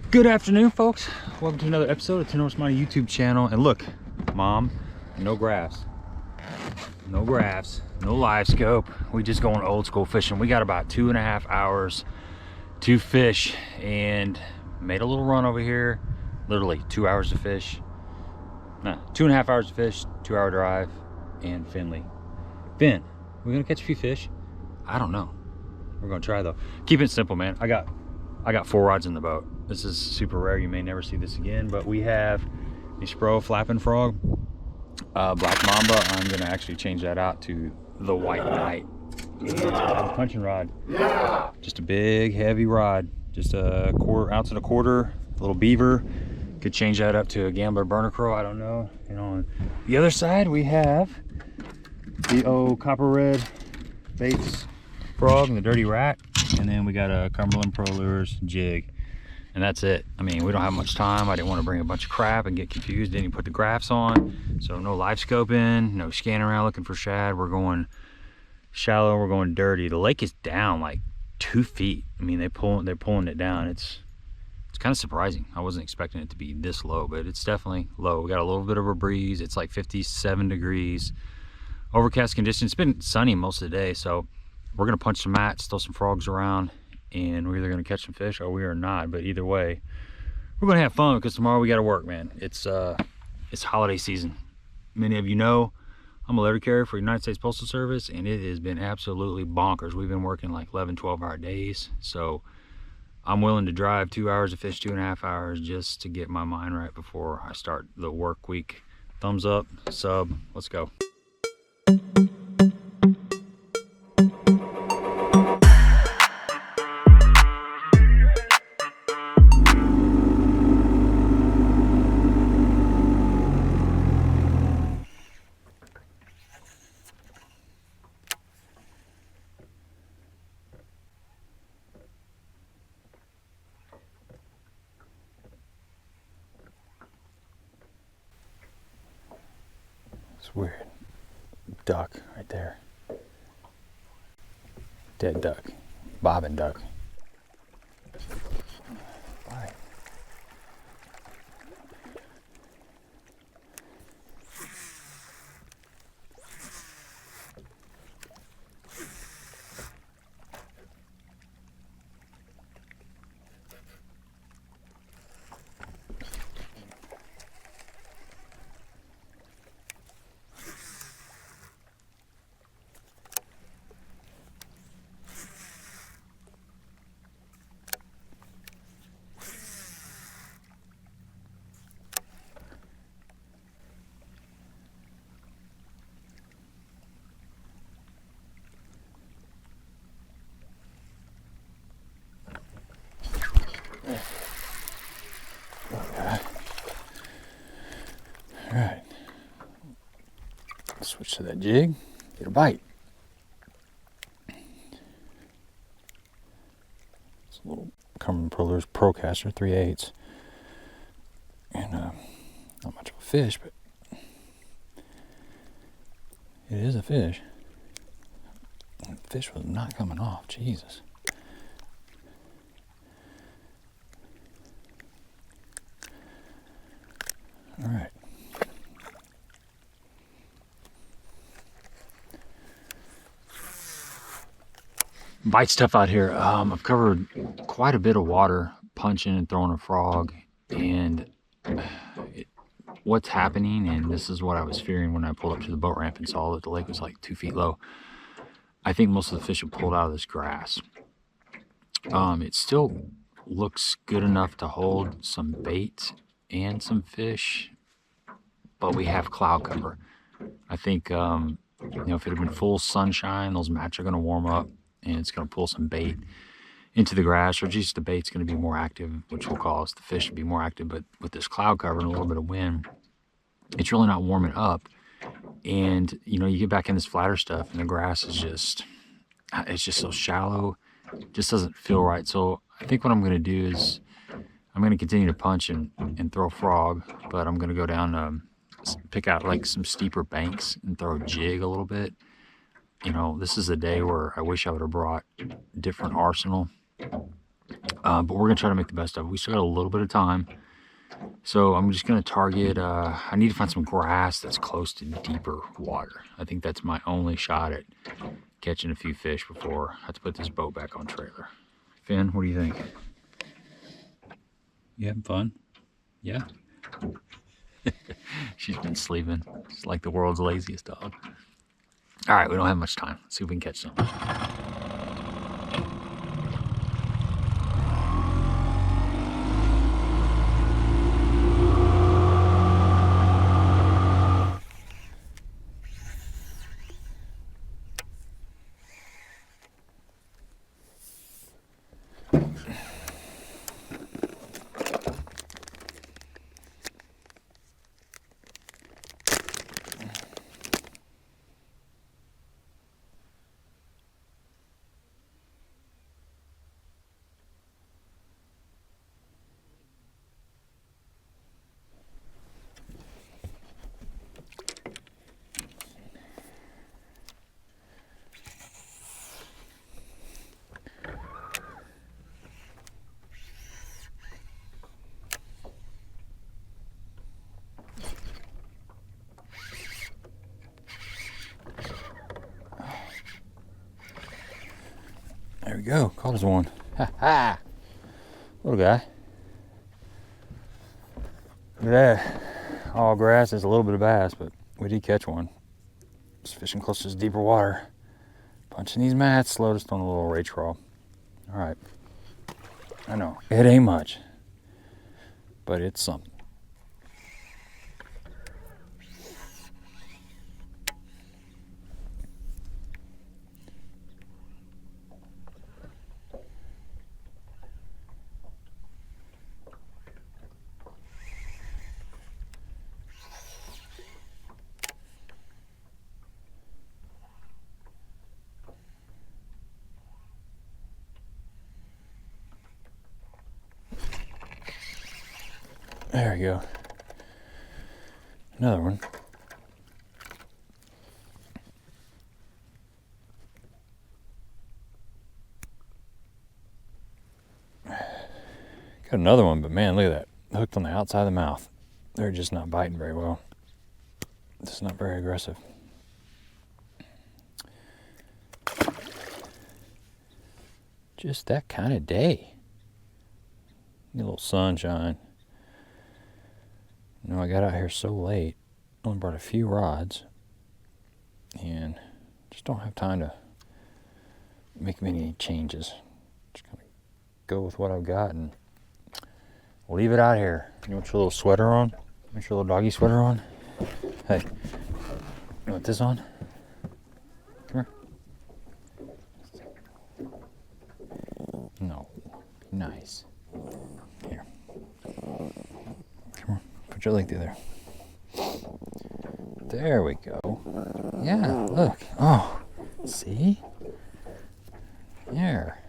Good afternoon, folks. Welcome to another episode of 10 Horse Money YouTube channel. And look, Mom, no graphs, no live scope. We just going old school fishing. We got about 2.5 hours to fish and made a little run over here. Literally 2 hours to fish. No, 2.5 hours to fish, 2-hour drive, and Finley. Finn, we're gonna catch a few fish. I don't know. We're gonna try though. Keep it simple, man. I got 4 rods in the boat. This is super rare. You may never see this again, but we have the Spro Flapping Frog, Black Mamba. I'm gonna actually change that out to the White Knight. And punching rod, just a big heavy rod, just a 1/4 ounce and a quarter, little beaver. Could change that up to a Gambler Burner Crow, I don't know. You know, on the other side we have the old Copper Red Baits Frog and the Dirty Rat, and then we got a Cumberland Pro Lures jig, and that's it. I mean, we don't have much time. I didn't want to bring a bunch of crap and get confused. Didn't even put the graphs on, so no live scoping, no scanning around looking for shad. We're going shallow, we're going dirty. The lake is down like 2 feet. I mean, they're pulling it down. It's kind of surprising. I wasn't expecting it to be this low, but it's definitely low. We got a little bit of a breeze. It's like 57 degrees. Overcast conditions. It's been sunny most of the day, so we're gonna punch some mats, throw some frogs around, and we're either gonna catch some fish or we are not. But either way, we're gonna have fun because tomorrow we gotta work, man. It's holiday season. Many of you know I'm a letter carrier for United States Postal Service, and it has been absolutely bonkers. We've been working like 11-12-hour days, so I'm willing to drive 2 hours to fish 2.5 hours just to get my mind right before I start the work week. Thumbs up, sub, let's go. It's weird. Duck right there. Dead duck. Bobbing duck. Bye. Alright, switch to that jig, get a bite. It's a little Cumberland Pro Lures Procaster 3/8, and not much of a fish, but it is a fish. The fish was not coming off, Jesus. Alright. Bite stuff out here. I've covered quite a bit of water punching and throwing a frog, and what's happening, and this is what I was fearing when I pulled up to the boat ramp and saw that the lake was like 2 feet low. I think most of the fish have pulled out of this grass. It still looks good enough to hold some bait and some fish, but we have cloud cover. I think you know, if it had been full sunshine, those mats are going to warm up and it's going to pull some bait into the grass, or just the bait's going to be more active, which will cause the fish to be more active. But with this cloud cover and a little bit of wind, it's really not warming up. And you know, you get back in this flatter stuff and the grass is just, it's just so shallow, it just doesn't feel right. So I think what I'm going to do is I'm going to continue to punch and throw a frog, but I'm going to go down pick out like some steeper banks and throw a jig a little bit. You know, this is a day where I wish I would have brought different arsenal. But we're gonna try to make the best of it. We still got a little bit of time. So I'm just gonna target, I need to find some grass that's close to deeper water. I think that's my only shot at catching a few fish before I have to put this boat back on trailer. Finn, what do you think? You having fun? Yeah. She's been sleeping. She's like the world's laziest dog. All right, we don't have much time. Let's see if we can catch some. There we go. Caught us one. Ha ha! Little guy. Look at that. All grass. There's a little bit of bass, but we did catch one. Just fishing close to this deeper water. Punching these mats. Slowed us on a little Retrieval. All right. I know. It ain't much, but it's something. There we go. Another one. Got another one, but man, look at that. Hooked on the outside of the mouth. They're just not biting very well. Just not very aggressive. Just that kind of day. A little sunshine. You know, I got out here so late, only brought a few rods, and just don't have time to make many changes. Just kind of go with what I've got and leave it out here. You want your little sweater on? Want your little doggy sweater on? Hey, you want this on? Come here. No, nice. Here. Come on. Put your leg through there. There we go. Yeah, look. Oh, see? There.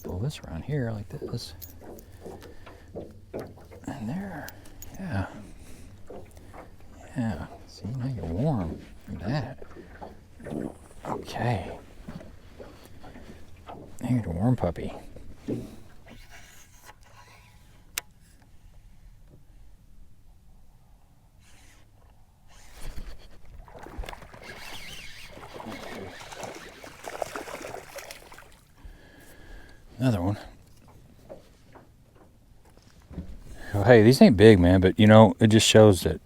Pull this around here like this. And there. Yeah. Yeah. See, now you're warm. Look at that. Okay. Now you're a warm puppy. Another one. Oh, hey, these ain't big, man, but you know, it just shows that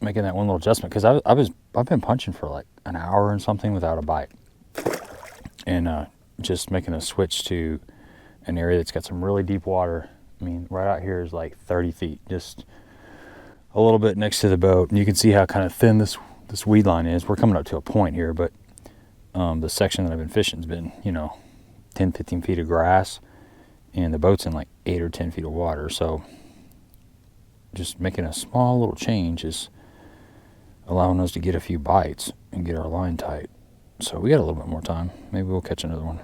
making that one little adjustment, because I've been punching for like an hour and something without a bite, and just making a switch to an area that's got some really deep water. I mean, right out here is like 30 feet, just a little bit next to the boat, and you can see how kind of thin this weed line is. We're coming up to a point here, but the section that I've been fishing has been, you know, 10, 15 feet of grass, and the boat's in like 8 or 10 feet of water. So just making a small little change is allowing us to get a few bites and get our line tight. So we got a little bit more time. Maybe we'll catch another one.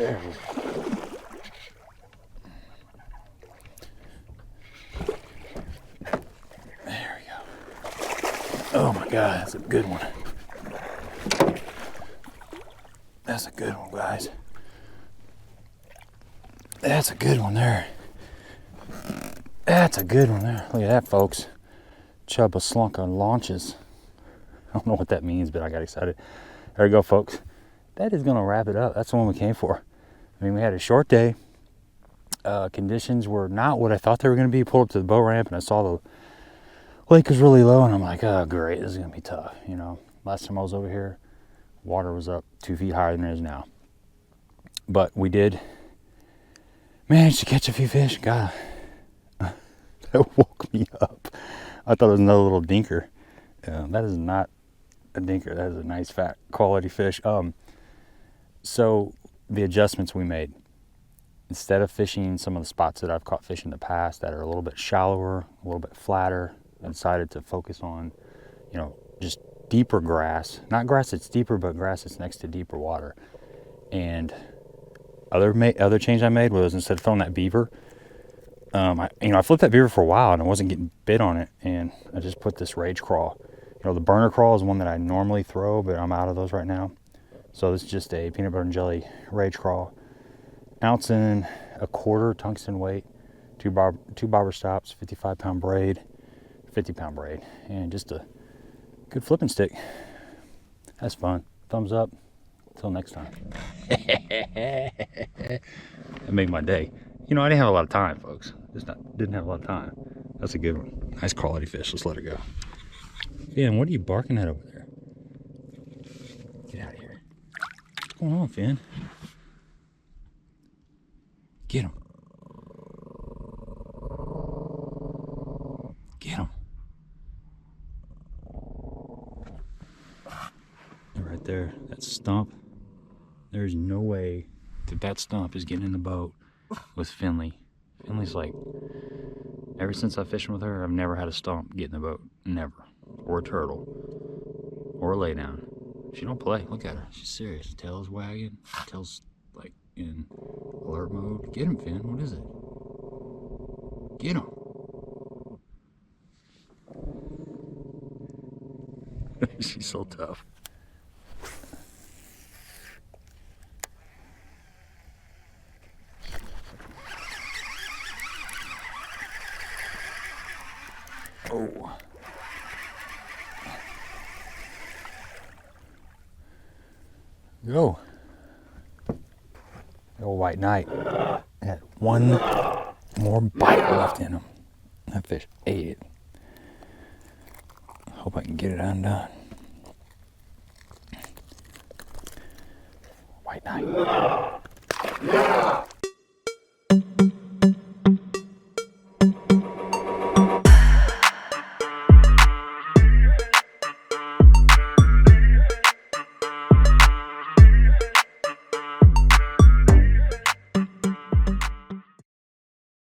There we go. There we go. Oh my God, that's a good one. That's a good one, guys. That's a good one there. That's a good one there. Look at that, folks. Chubba slunk on launches. I don't know what that means, but I got excited. There we go, folks. That is going to wrap it up. That's the one we came for. I mean, we had a short day. Conditions were not what I thought they were going to be. Pulled up to the boat ramp, and I saw the lake was really low, and I'm like, oh, great, this is going to be tough. You know, last time I was over here, water was up 2 feet higher than it is now. But we did manage to catch a few fish. God, that woke me up. I thought it was another little dinker. That is not a dinker. That is a nice, fat, quality fish. So the adjustments we made, instead of fishing some of the spots that I've caught fish in the past that are a little bit shallower, a little bit flatter, I decided to focus on, you know, just deeper grass. Not grass that's deeper, but grass that's next to deeper water. And other change I made was, instead of throwing that beaver, I flipped that beaver for a while and I wasn't getting bit on it, and I just put this rage crawl. You know, the burner crawl is one that I normally throw, but I'm out of those right now. So this is just a peanut butter and jelly rage crawl. 1.25 ounce tungsten weight, two bobber stops, 55-pound braid, 50-pound braid, and just a good flipping stick. That's fun. Thumbs up. Until next time. That made my day. You know, I didn't have a lot of time, folks. Didn't have a lot of time. That's a good one. Nice quality fish. Let's let it go. Finn, what are you barking at over there? Get out of here. What's going on, Finn? Get him. Get him. Right there, that stump. There's no way that stump is getting in the boat with Finley. Finley's like, ever since I fished with her, I've never had a stump get in the boat. Never. Or a turtle. Or a lay down. She don't play. Look at her. She's serious. Tail's wagging. Tail's like in alert mode. Get him, Finn. What is it? Get him. She's so tough. Oh. Go. The old white knight had one more bite left in him. That fish ate it. Hope I can get it undone. White knight.